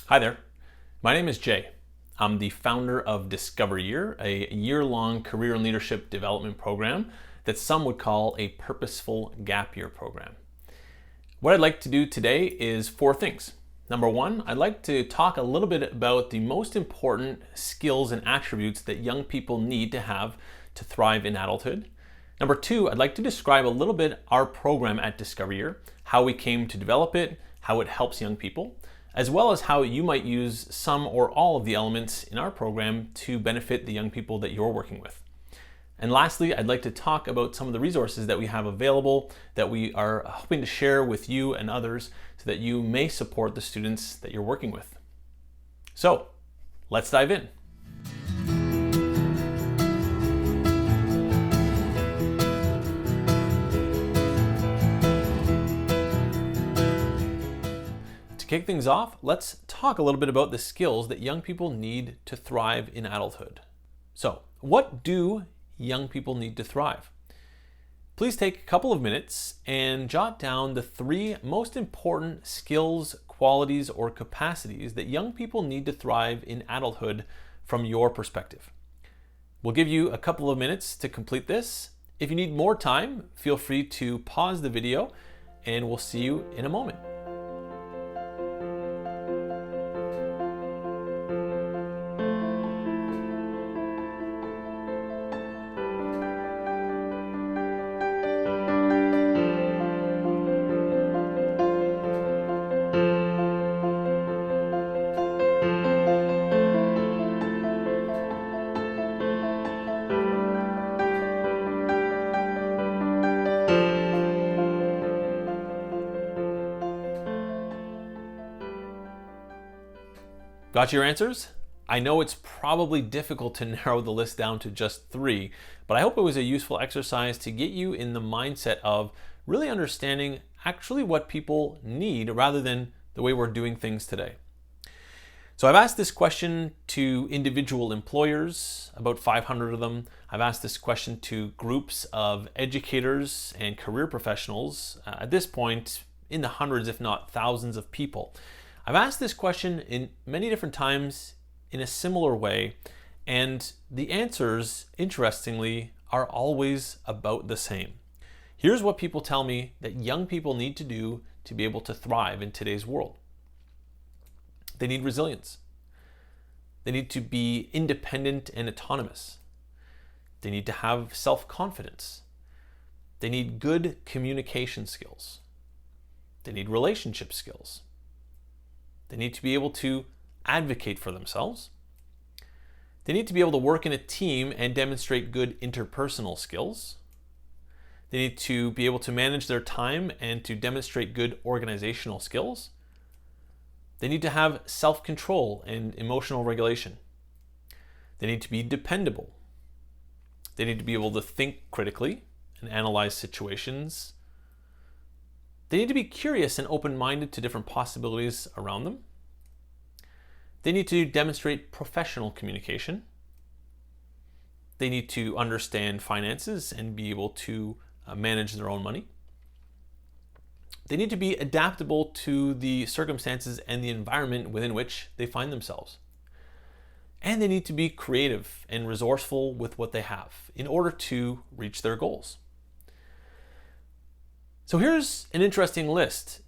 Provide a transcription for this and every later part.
Hi there. My name is Jay. I'm the founder of Discover Year, a year-long career and leadership development program that some would call a purposeful gap year program. What I'd like to do today is four things. Number one, I'd like to talk a little bit about the most important skills and attributes that young people need to have to thrive in adulthood. Number two, I'd like to describe a little bit our program at Discover Year, how we came to develop it, how it helps young people, as well as how you might use some or all of the elements in our program to benefit the young people that you're working with. And lastly, I'd like to talk about some of the resources that we have available that we are hoping to share with you and others so that you may support the students that you're working with. So, let's dive in. To kick things off, let's talk a little bit about the skills that young people need to thrive in adulthood. So, what do young people need to thrive? Please take a couple of minutes and jot down the three most important skills, qualities, or capacities that young people need to thrive in adulthood from your perspective. We'll give you a couple of minutes to complete this. If you need more time, feel free to pause the video and we'll see you in a moment. Got your answers? I know it's probably difficult to narrow the list down to just three, but I hope it was a useful exercise to get you in the mindset of really understanding actually what people need rather than the way we're doing things today. So I've asked this question to individual employers, about 500 of them. I've asked this question to groups of educators and career professionals, at this point in the hundreds if not thousands of people. I've asked this question in many different times in a similar way, and the answers, interestingly, are always about the same. Here's what people tell me that young people need to do to be able to thrive in today's world. They need resilience. They need to be independent and autonomous. They need to have self-confidence. They need good communication skills. They need relationship skills. They need to be able to advocate for themselves. They need to be able to work in a team and demonstrate good interpersonal skills. They need to be able to manage their time and to demonstrate good organizational skills. They need to have self-control and emotional regulation. They need to be dependable. They need to be able to think critically and analyze situations. They need to be curious and open-minded to different possibilities around them. They need to demonstrate professional communication. They need to understand finances and be able to manage their own money. They need to be adaptable to the circumstances and the environment within which they find themselves. And they need to be creative and resourceful with what they have in order to reach their goals. So here's an interesting list,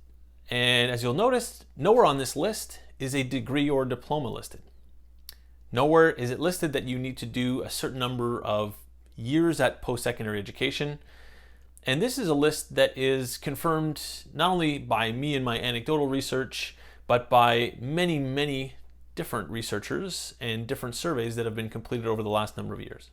and as you'll notice, nowhere on this list is a degree or diploma listed. Nowhere is it listed that you need to do a certain number of years at post-secondary education, and this is a list that is confirmed not only by me and my anecdotal research, but by many, many different researchers and different surveys that have been completed over the last number of years.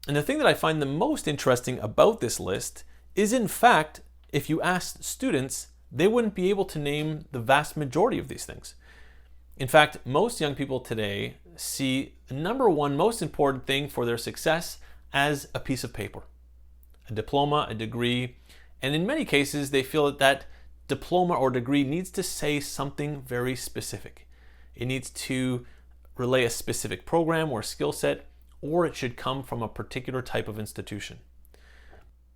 And the thing that I find the most interesting about this list is, in fact, if you asked students, they wouldn't be able to name the vast majority of these things. In fact, most young people today see the number one most important thing for their success as a piece of paper, a diploma, a degree, and in many cases, they feel that that diploma or degree needs to say something very specific. It needs to relay a specific program or skill set, or it should come from a particular type of institution.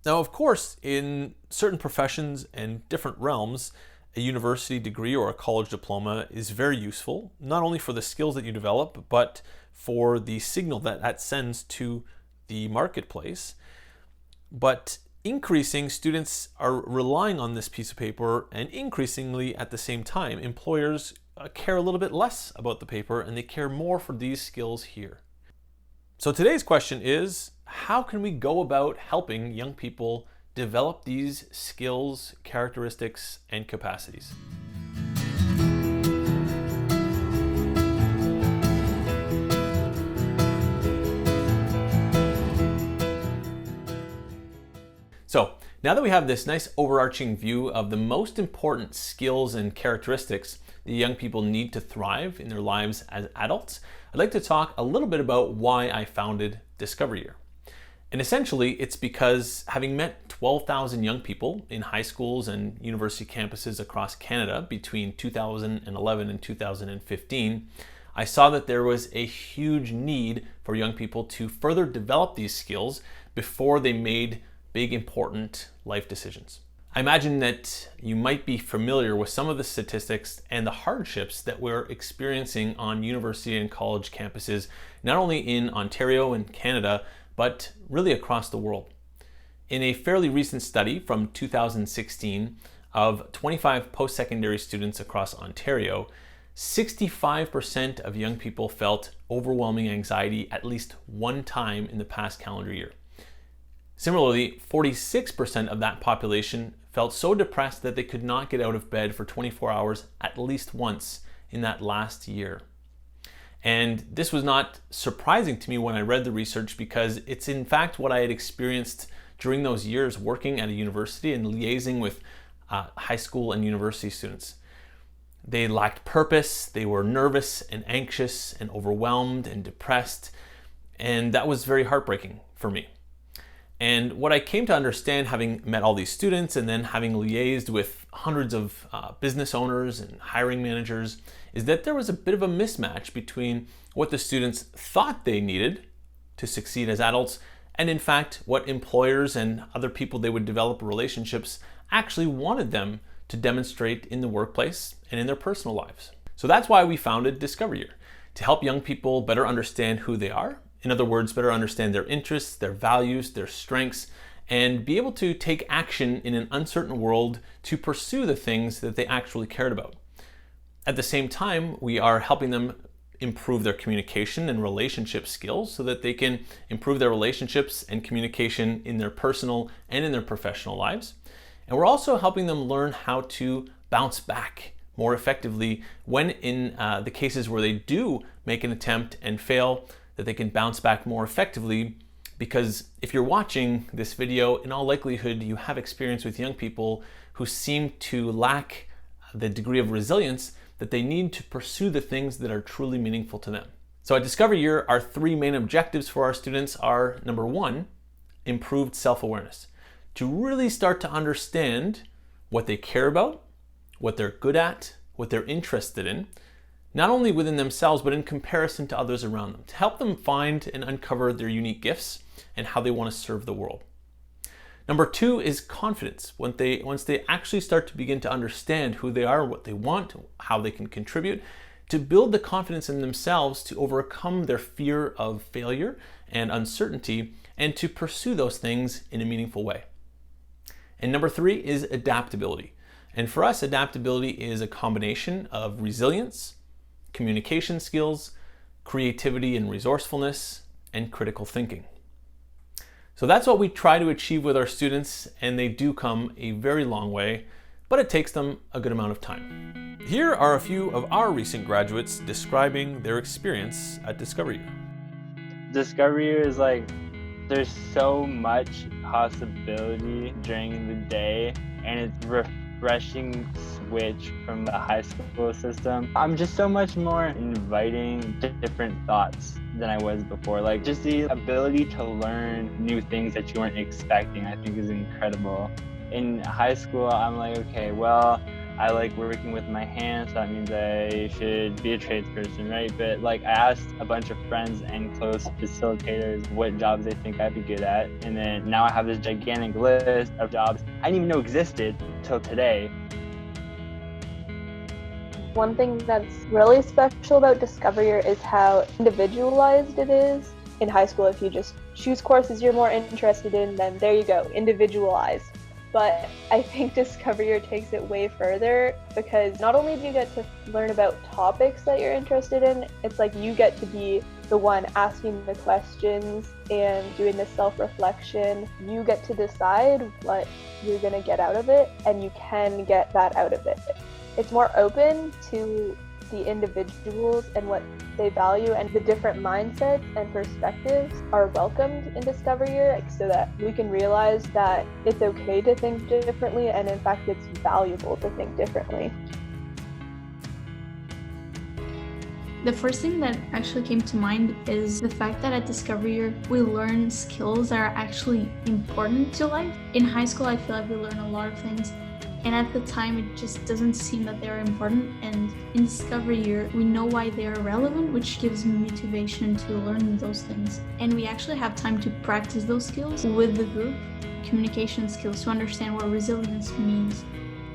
Now, of course, in certain professions and different realms, a university degree or a college diploma is very useful, not only for the skills that you develop, but for the signal that that sends to the marketplace. But increasing, students are relying on this piece of paper, and increasingly at the same time, employers care a little bit less about the paper and they care more for these skills here. So today's question is, how can we go about helping young people develop these skills, characteristics, and capacities? So now that we have this nice overarching view of the most important skills and characteristics that young people need to thrive in their lives as adults, I'd like to talk a little bit about why I founded Discover Year. And essentially, it's because having met 12,000 young people in high schools and university campuses across Canada between 2011 and 2015, I saw that there was a huge need for young people to further develop these skills before they made big, important life decisions. I imagine that you might be familiar with some of the statistics and the hardships that we're experiencing on university and college campuses, not only in Ontario and Canada, but really across the world. In a fairly recent study from 2016 of 25 post-secondary students across Ontario, 65% of young people felt overwhelming anxiety at least one time in the past calendar year. Similarly, 46% of that population felt so depressed that they could not get out of bed for 24 hours at least once in that last year. And this was not surprising to me when I read the research, because it's in fact what I had experienced during those years working at a university and liaising with high school and university students. They lacked purpose, they were nervous and anxious and overwhelmed and depressed, and that was very heartbreaking for me. And what I came to understand, having met all these students and then having liaised with hundreds of business owners and hiring managers, is that there was a bit of a mismatch between what the students thought they needed to succeed as adults and in fact what employers and other people they would develop relationships actually wanted them to demonstrate in the workplace and in their personal lives. So that's why we founded Discover Year, to help young people better understand who they are. In other words, better understand their interests, their values, their strengths, and be able to take action in an uncertain world to pursue the things that they actually cared about. At the same time, we are helping them improve their communication and relationship skills so that they can improve their relationships and communication in their personal and in their professional lives. And we're also helping them learn how to bounce back more effectively when in the cases where they do make an attempt and fail, that they can bounce back more effectively. Because if you're watching this video, in all likelihood, you have experience with young people who seem to lack the degree of resilience that they need to pursue the things that are truly meaningful to them. So at Discover Year, our three main objectives for our students are, number one, improved self-awareness. To really start to understand what they care about, what they're good at, what they're interested in, not only within themselves, but in comparison to others around them, to help them find and uncover their unique gifts and how they want to serve the world. Number two is confidence. Once they actually start to begin to understand who they are, what they want, how they can contribute, to build the confidence in themselves to overcome their fear of failure and uncertainty, and to pursue those things in a meaningful way. And number three is adaptability. And for us, adaptability is a combination of resilience, communication skills, creativity and resourcefulness, and critical thinking. So that's what we try to achieve with our students, and they do come a very long way, but it takes them a good amount of time. Here are a few of our recent graduates describing their experience at Discover Year. Discover Year is like, there's so much possibility during the day, and it's refreshing switch from the high school system. I'm just so much more inviting different thoughts than I was before. Like, just the ability to learn new things that you weren't expecting, I think is incredible. In high school, I'm like, okay, well, I like working with my hands, so that means I should be a tradesperson, right? But like, I asked a bunch of friends and close facilitators what jobs they think I'd be good at. And then now I have this gigantic list of jobs I didn't even know existed till today. One thing that's really special about Discover Year is how individualized it is. In high school, if you just choose courses you're more interested in, then there you go, individualized. But I think Discover Year takes it way further, because not only do you get to learn about topics that you're interested in, it's like you get to be the one asking the questions and doing the self-reflection. You get to decide what you're going to get out of it, and you can get that out of it. It's more open to the individuals and what they value, and the different mindsets and perspectives are welcomed in Discover Year, so that we can realize that it's okay to think differently, and in fact it's valuable to think differently. The first thing that actually came to mind is the fact that at Discover Year we learn skills that are actually important to life. In high school, I feel like we learn a lot of things, and at the time it just doesn't seem that they're important, and in Discover Year we know why they are relevant, which gives me motivation to learn those things. And we actually have time to practice those skills with the group, communication skills, to understand what resilience means,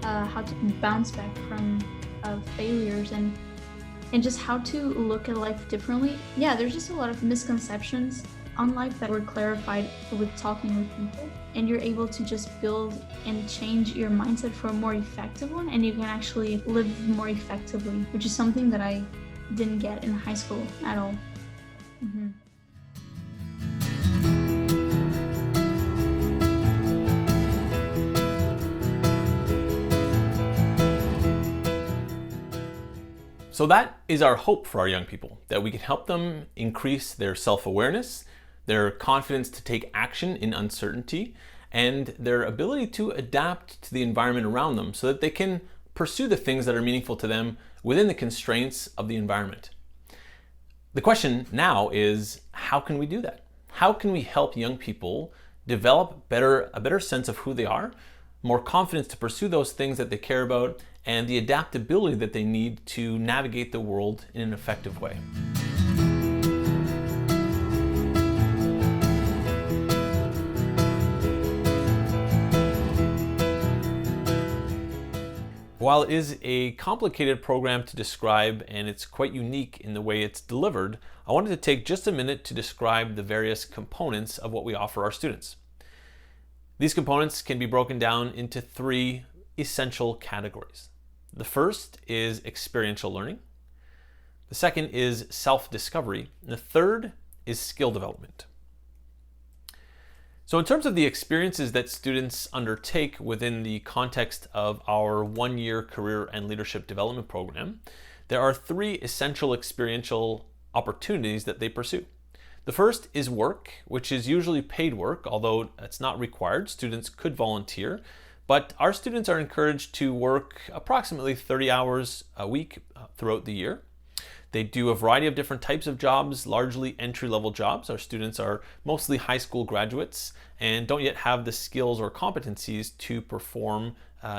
how to bounce back from failures, and just how to look at life differently. Yeah, there's just a lot of misconceptions on life that were clarified with talking with people, and you're able to just build and change your mindset for a more effective one, and you can actually live more effectively, which is something that I didn't get in high school at all. So that is our hope for our young people, that we can help them increase their self-awareness, their confidence to take action in uncertainty, and their ability to adapt to the environment around them so that they can pursue the things that are meaningful to them within the constraints of the environment. The question now is, how can we do that? How can we help young people develop a better sense of who they are, more confidence to pursue those things that they care about, and the adaptability that they need to navigate the world in an effective way? While it is a complicated program to describe, and it's quite unique in the way it's delivered, I wanted to take just a minute to describe the various components of what we offer our students. These components can be broken down into three essential categories. The first is experiential learning. The second is self-discovery. And the third is skill development. So in terms of the experiences that students undertake within the context of our one-year career and leadership development program, there are three essential experiential opportunities that they pursue. The first is work, which is usually paid work, although it's not required. Students could volunteer, but our students are encouraged to work approximately 30 hours a week throughout the year. They do a variety of different types of jobs, largely entry-level jobs. Our students are mostly high school graduates and don't yet have the skills or competencies to perform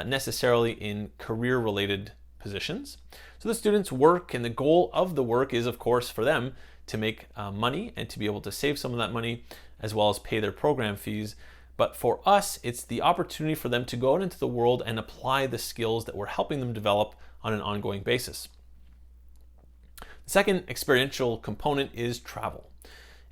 necessarily in career-related positions. So the students work, and the goal of the work is, of course, for them to make money and to be able to save some of that money as well as pay their program fees. But for us, it's the opportunity for them to go out into the world and apply the skills that we're helping them develop on an ongoing basis. The second experiential component is travel.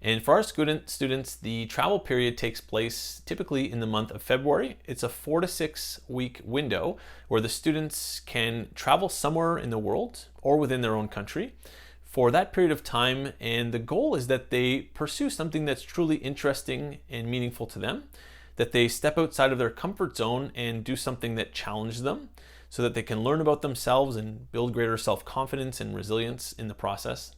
And for our students, the travel period takes place typically in the month of February. It's a 4 to 6 week window where the students can travel somewhere in the world or within their own country for that period of time. And the goal is that they pursue something that's truly interesting and meaningful to them, that they step outside of their comfort zone and do something that challenges them, so that they can learn about themselves and build greater self-confidence and resilience in the process.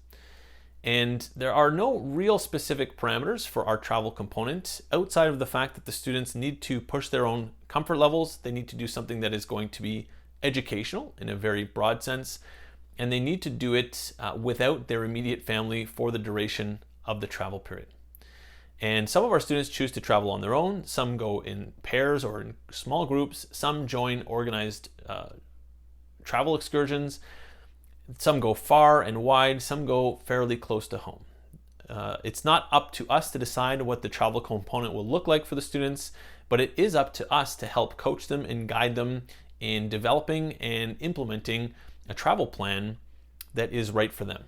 And there are no real specific parameters for our travel component outside of the fact that the students need to push their own comfort levels. They need to do something that is going to be educational in a very broad sense, and they need to do it without their immediate family for the duration of the travel period. And some of our students choose to travel on their own. Some go in pairs or in small groups. Some join organized travel excursions. Some go far and wide. Some go fairly close to home. It's not up to us to decide what the travel component will look like for the students, but it is up to us to help coach them and guide them in developing and implementing a travel plan that is right for them.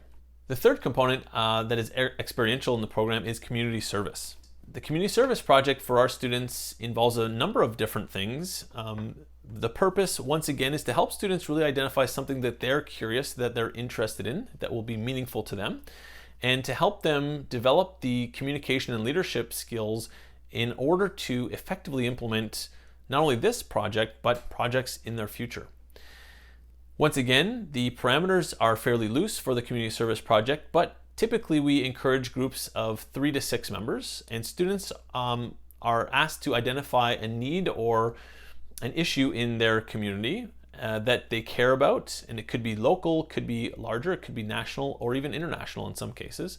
The third component that is experiential in the program is community service. The community service project for our students involves a number of different things. The purpose, once again, is to help students really identify something that they're curious, that they're interested in, that will be meaningful to them, and to help them develop the communication and leadership skills in order to effectively implement not only this project, but projects in their future. Once again, the parameters are fairly loose for the community service project, but typically we encourage groups of 3 to 6 members, and students are asked to identify a need or an issue in their community that they care about, and it could be local, could be larger, it could be national, or even international in some cases.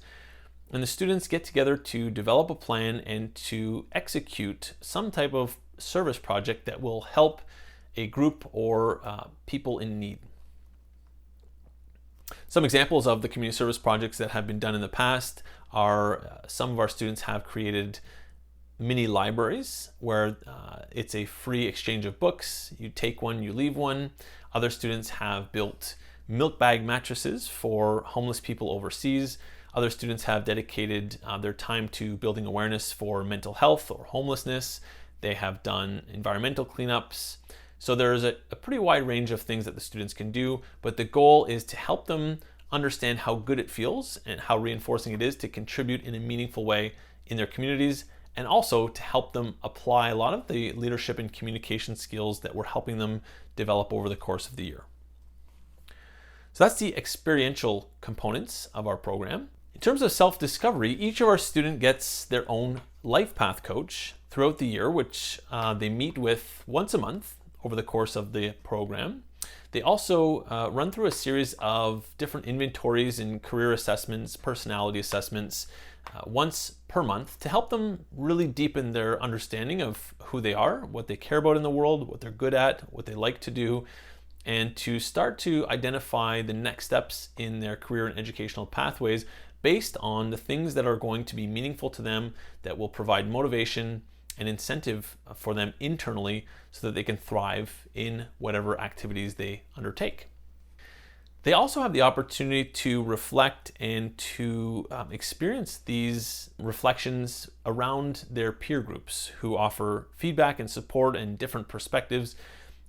And the students get together to develop a plan and to execute some type of service project that will help a group or people in need. Some examples of the community service projects that have been done in the past are some of our students have created mini libraries where it's a free exchange of books. You take one, you leave one. Other students have built milk bag mattresses for homeless people overseas. Other students have dedicated their time to building awareness for mental health or homelessness. They have done environmental cleanups. So there's a pretty wide range of things that the students can do, but the goal is to help them understand how good it feels and how reinforcing it is to contribute in a meaningful way in their communities, and also to help them apply a lot of the leadership and communication skills that we're helping them develop over the course of the year. So that's the experiential components of our program. In terms of self-discovery, each of our students gets their own life path coach throughout the year, which they meet with once a month over the course of the program. They also run through a series of different inventories and career assessments, personality assessments, once per month to help them really deepen their understanding of who they are, what they care about in the world, what they're good at, what they like to do, and to start to identify the next steps in their career and educational pathways based on the things that are going to be meaningful to them, that will provide motivation and incentive for them internally so that they can thrive in whatever activities they undertake. They also have the opportunity to reflect and to experience these reflections around their peer groups who offer feedback and support and different perspectives.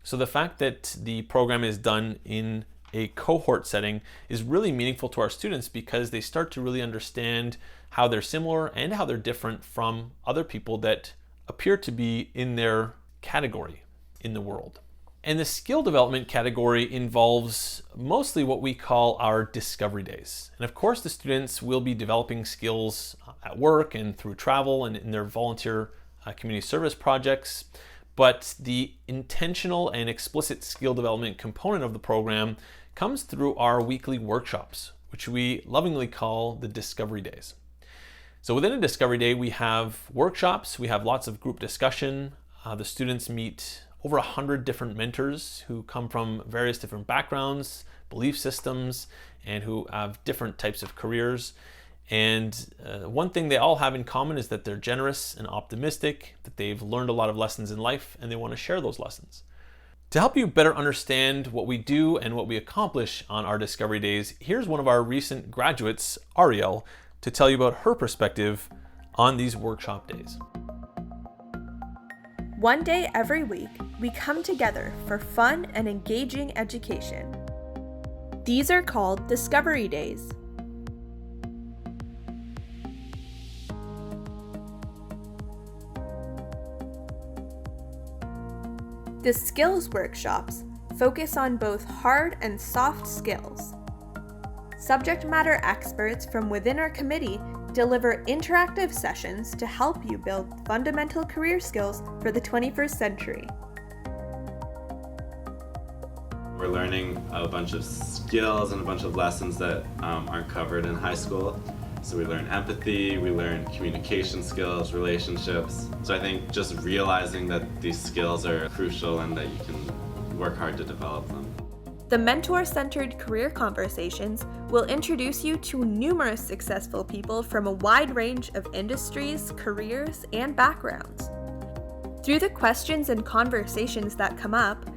So the fact that the program is done in a cohort setting is really meaningful to our students because they start to really understand how they're similar and how they're different from other people that appear to be in their category in the world. And the skill development category involves mostly what we call our discovery days. And of course, the students will be developing skills at work and through travel and in their volunteer community service projects. But the intentional and explicit skill development component of the program comes through our weekly workshops, which we lovingly call the discovery days. So within a discovery day, we have workshops, we have lots of group discussion. The students meet over 100 different mentors who come from various different backgrounds, belief systems, and who have different types of careers. And one thing they all have in common is that they're generous and optimistic, that they've learned a lot of lessons in life, and they want to share those lessons. To help you better understand what we do and what we accomplish on our Discovery Days, here's one of our recent graduates, Ariel, to tell you about her perspective on these workshop days. One day every week, we come together for fun and engaging education. These are called Discovery Days. The skills workshops focus on both hard and soft skills. Subject matter experts from within our committee deliver interactive sessions to help you build fundamental career skills for the 21st century. We're learning a bunch of skills and a bunch of lessons that aren't covered in high school. So we learn empathy, we learn communication skills, relationships. So I think just realizing that these skills are crucial and that you can work hard to develop them. The mentor-centered career conversations will introduce you to numerous successful people from a wide range of industries, careers, and backgrounds. Through the questions and conversations that come up,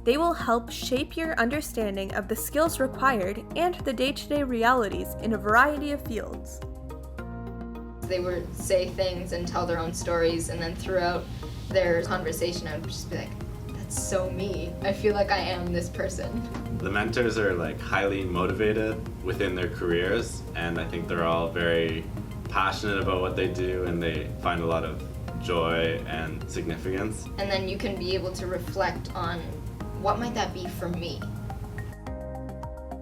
They will help shape your understanding of the skills required and the day-to-day realities in a variety of fields. They would say things and tell their own stories, and then throughout their conversation I would just be like, that's so me. I feel like I am this person. The mentors are like highly motivated within their careers, and I think they're all very passionate about what they do, and they find a lot of joy and significance. And then you can be able to reflect on what might that be for me.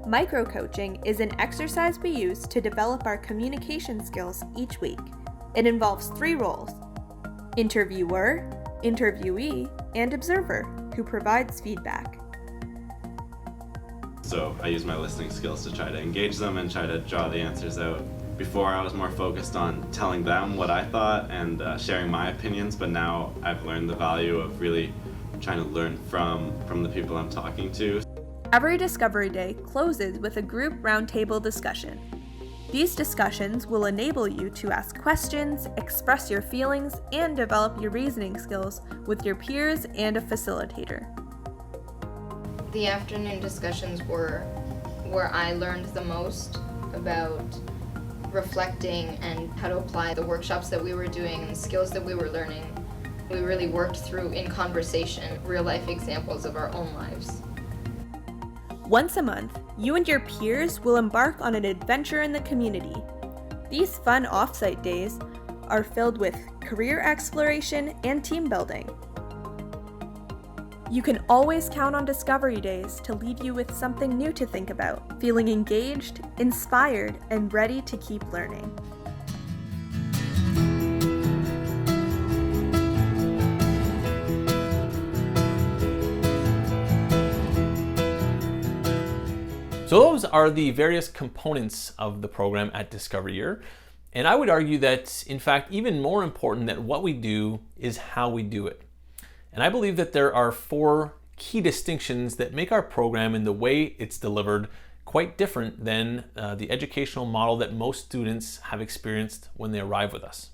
Micro-coaching is an exercise we use to develop our communication skills each week. It involves 3 roles: interviewer, interviewee, and observer, who provides feedback. So I use my listening skills to try to engage them and try to draw the answers out. Before I was more focused on telling them what I thought and sharing my opinions, but now I've learned the value of really trying to learn from the people I'm talking to. Every Discovery Day closes with a group roundtable discussion. These discussions will enable you to ask questions, express your feelings, and develop your reasoning skills with your peers and a facilitator. The afternoon discussions were where I learned the most about reflecting and how to apply the workshops that we were doing and the skills that we were learning. We really worked through, in conversation, real-life examples of our own lives. Once a month, you and your peers will embark on an adventure in the community. These fun off-site days are filled with career exploration and team building. You can always count on Discovery Days to leave you with something new to think about, feeling engaged, inspired, and ready to keep learning. So those are the various components of the program at Discovery Year. And I would argue that, in fact, even more important than what we do is how we do it. And I believe that there are 4 key distinctions that make our program and the way it's delivered quite different than the educational model that most students have experienced when they arrive with us.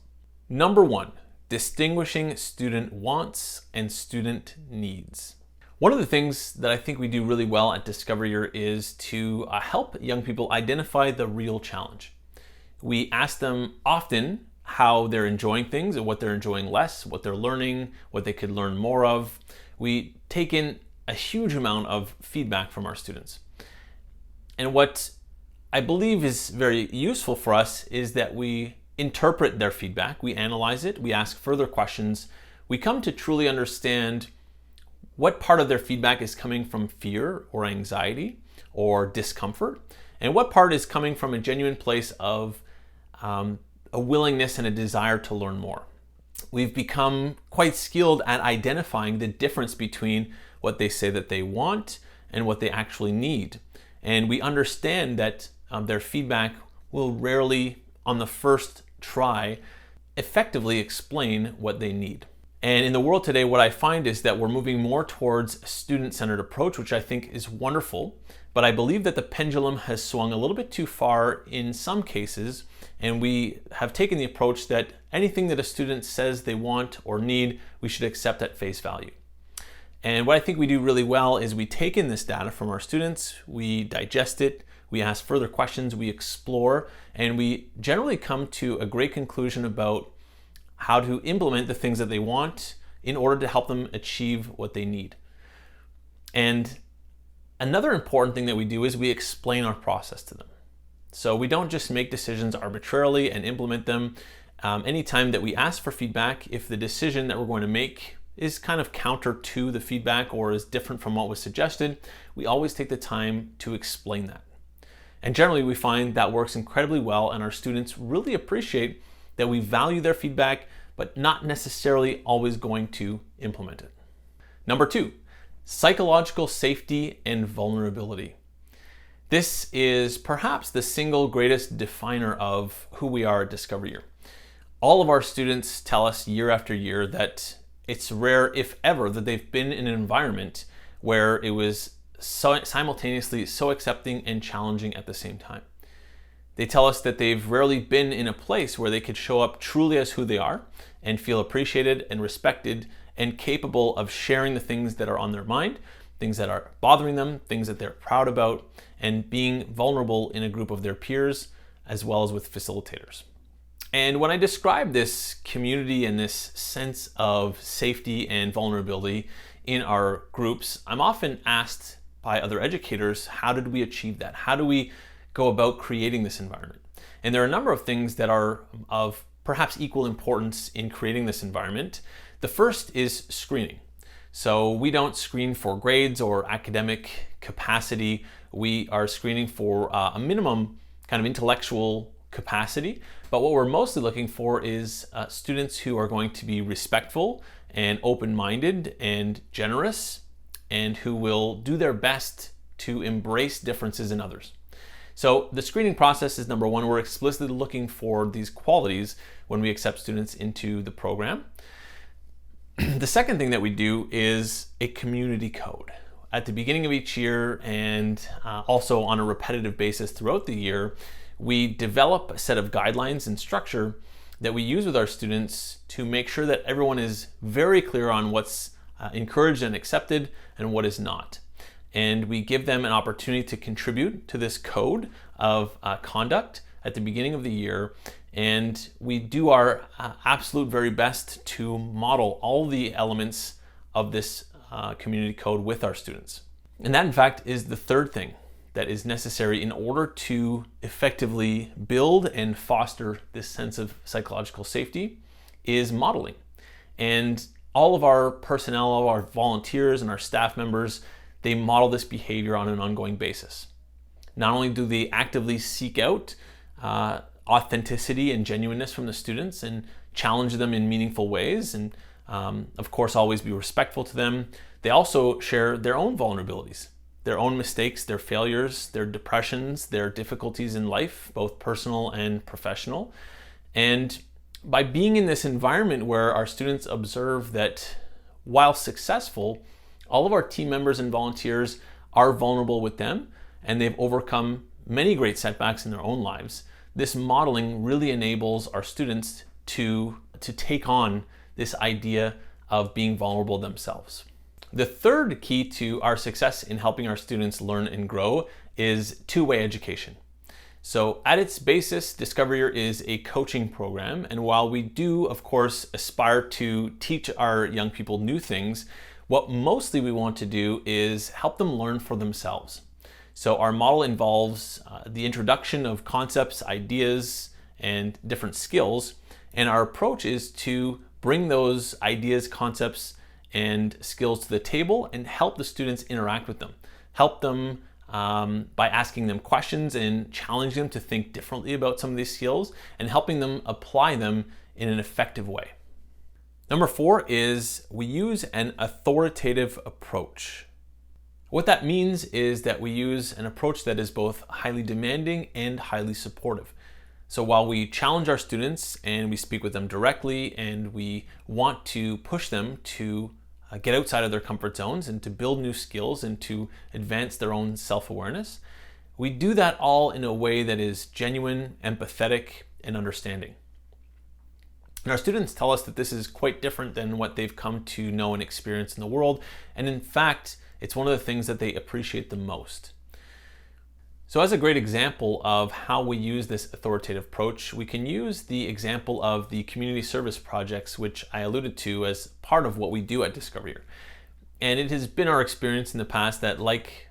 Number 1, distinguishing student wants and student needs. One of the things that I think we do really well at Discovery Year is to help young people identify the real challenge. We ask them often how they're enjoying things and what they're enjoying less, what they're learning, what they could learn more of. We take in a huge amount of feedback from our students. And what I believe is very useful for us is that we interpret their feedback, we analyze it, we ask further questions, we come to truly understand what part of their feedback is coming from fear or anxiety or discomfort, and what part is coming from a genuine place of a willingness and a desire to learn more. We've become quite skilled at identifying the difference between what they say that they want and what they actually need. And we understand that their feedback will rarely, on the first try, effectively explain what they need. And in the world today, what I find is that we're moving more towards a student-centered approach, which I think is wonderful, but I believe that the pendulum has swung a little bit too far in some cases, and we have taken the approach that anything that a student says they want or need, we should accept at face value. And what I think we do really well is we take in this data from our students, we digest it, we ask further questions, we explore, and we generally come to a great conclusion about how to implement the things that they want in order to help them achieve what they need. And another important thing that we do is we explain our process to them. So we don't just make decisions arbitrarily and implement them. Anytime that we ask for feedback, if the decision that we're going to make is kind of counter to the feedback or is different from what was suggested, we always take the time to explain that. And generally we find that works incredibly well, and our students really appreciate that we value their feedback, but not necessarily always going to implement it. Number 2, psychological safety and vulnerability. This is perhaps the single greatest definer of who we are at Discovery Year. All of our students tell us year after year that it's rare, if ever, that they've been in an environment where it was simultaneously so accepting and challenging at the same time. They tell us that they've rarely been in a place where they could show up truly as who they are and feel appreciated and respected and capable of sharing the things that are on their mind things that are bothering them, things that they're proud about, and being vulnerable in a group of their peers, as well as with facilitators. And when I describe this community and this sense of safety and vulnerability in our groups, I'm often asked by other educators, how did we achieve that? How do we go about creating this environment? And there are a number of things that are of perhaps equal importance in creating this environment. The first is screening. So we don't screen for grades or academic capacity. We are screening for a minimum kind of intellectual capacity. But what we're mostly looking for is students who are going to be respectful and open-minded and generous, and who will do their best to embrace differences in others. So the screening process is number one. We're explicitly looking for these qualities when we accept students into the program. The second thing that we do is a community code. At the beginning of each year, and also on a repetitive basis throughout the year, we develop a set of guidelines and structure that we use with our students to make sure that everyone is very clear on what's encouraged and accepted and what is not. And we give them an opportunity to contribute to this code of conduct at the beginning of the year. And we do our absolute very best to model all the elements of this community code with our students. And that, in fact, is the third thing that is necessary in order to effectively build and foster this sense of psychological safety, is modeling. And all of our personnel, all of our volunteers and our staff members, they model this behavior on an ongoing basis. Not only do they actively seek out authenticity and genuineness from the students and challenge them in meaningful ways, and of course always be respectful to them, they also share their own vulnerabilities, their own mistakes, their failures, their depressions, their difficulties in life, both personal and professional. And by being in this environment where our students observe that while successful, all of our team members and volunteers are vulnerable with them, and they've overcome many great setbacks in their own lives, this modeling really enables our students to take on this idea of being vulnerable themselves. The third key to our success in helping our students learn and grow is two-way education. So at its basis, Discover Year is a coaching program, and while we do, of course, aspire to teach our young people new things, what mostly we want to do is help them learn for themselves. So our model involves the introduction of concepts, ideas, and different skills, and our approach is to bring those ideas, concepts, and skills to the table and help the students interact with them. Help them by asking them questions and challenging them to think differently about some of these skills and helping them apply them in an effective way. Number 4 is we use an authoritative approach. What that means is that we use an approach that is both highly demanding and highly supportive. So while we challenge our students and we speak with them directly and we want to push them to get outside of their comfort zones and to build new skills and to advance their own self-awareness, we do that all in a way that is genuine, empathetic, and understanding. And our students tell us that this is quite different than what they've come to know and experience in the world. And in fact, it's one of the things that they appreciate the most. So as a great example of how we use this authoritative approach, we can use the example of the community service projects, which I alluded to as part of what we do at Discover Year. And it has been our experience in the past that, like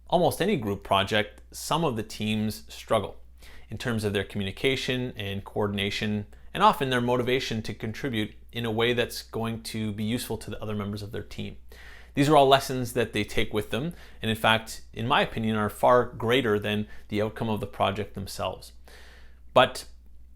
almost any group project, some of the teams struggle in terms of their communication and coordination, and often their motivation to contribute in a way that's going to be useful to the other members of their team. These are all lessons that they take with them, and in fact, in my opinion, are far greater than the outcome of the project themselves. But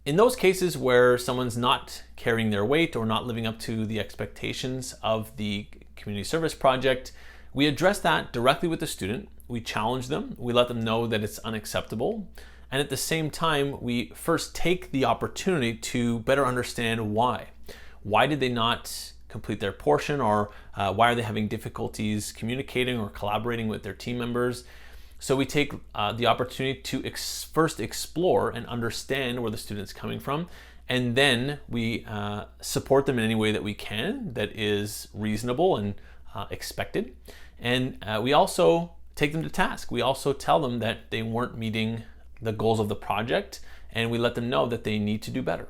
in those cases where someone's not carrying their weight or not living up to the expectations of the community service project, we address that directly with the student. We challenge them, we let them know that it's unacceptable, and at the same time, we first take the opportunity to better understand why. Why did they not complete their portion, or why are they having difficulties communicating or collaborating with their team members? So we take the opportunity to first explore and understand where the student's coming from, and then we support them in any way that we can that is reasonable and expected. And we also take them to task. We also tell them that they weren't meeting the goals of the project, and we let them know that they need to do better.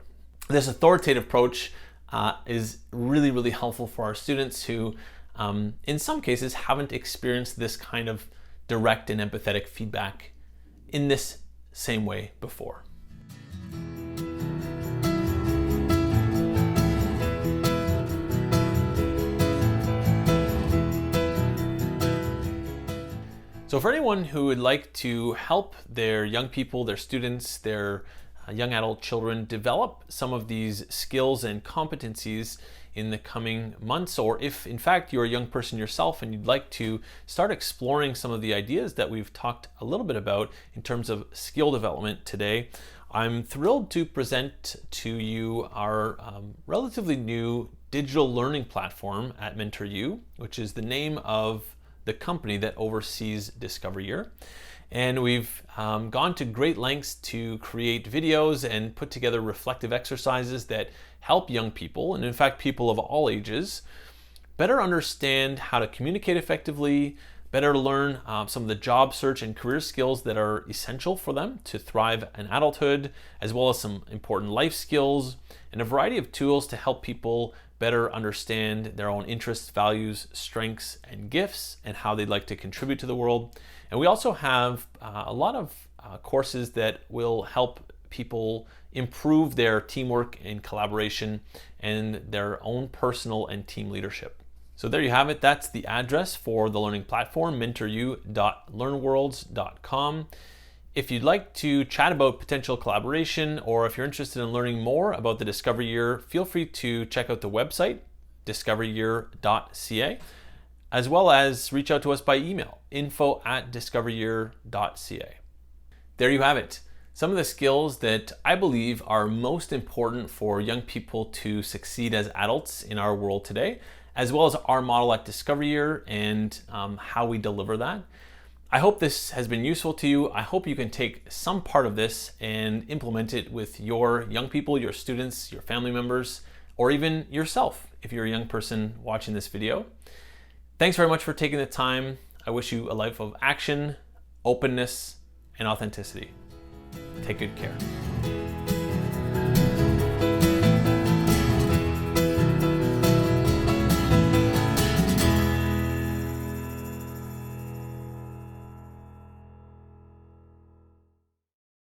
This authoritative approach is really, really helpful for our students who, in some cases, haven't experienced this kind of direct and empathetic feedback in this same way before. So for anyone who would like to help their young people, their students, their young adult children develop some of these skills and competencies in the coming months, or if in fact you're a young person yourself and you'd like to start exploring some of the ideas that we've talked a little bit about in terms of skill development today, I'm thrilled to present to you our relatively new digital learning platform at MentorU, which is the name of the company that oversees Discover Year. And we've gone to great lengths to create videos and put together reflective exercises that help young people, and in fact people of all ages, better understand how to communicate effectively, better learn some of the job search and career skills that are essential for them to thrive in adulthood, as well as some important life skills, and a variety of tools to help people better understand their own interests, values, strengths, and gifts, and how they'd like to contribute to the world. And we also have a lot of courses that will help people improve their teamwork and collaboration and their own personal and team leadership. So there you have it. That's the address for the learning platform, mentoru.learnworlds.com. If you'd like to chat about potential collaboration, or if you're interested in learning more about the Discover Year, feel free to check out the website, discoveryear.ca, as well as reach out to us by email, info@discoveryear.ca. There you have it. Some of the skills that I believe are most important for young people to succeed as adults in our world today, as well as our model at Discover Year and how we deliver that. I hope this has been useful to you. I hope you can take some part of this and implement it with your young people, your students, your family members, or even yourself if you're a young person watching this video. Thanks very much for taking the time. I wish you a life of action, openness, and authenticity. Take good care.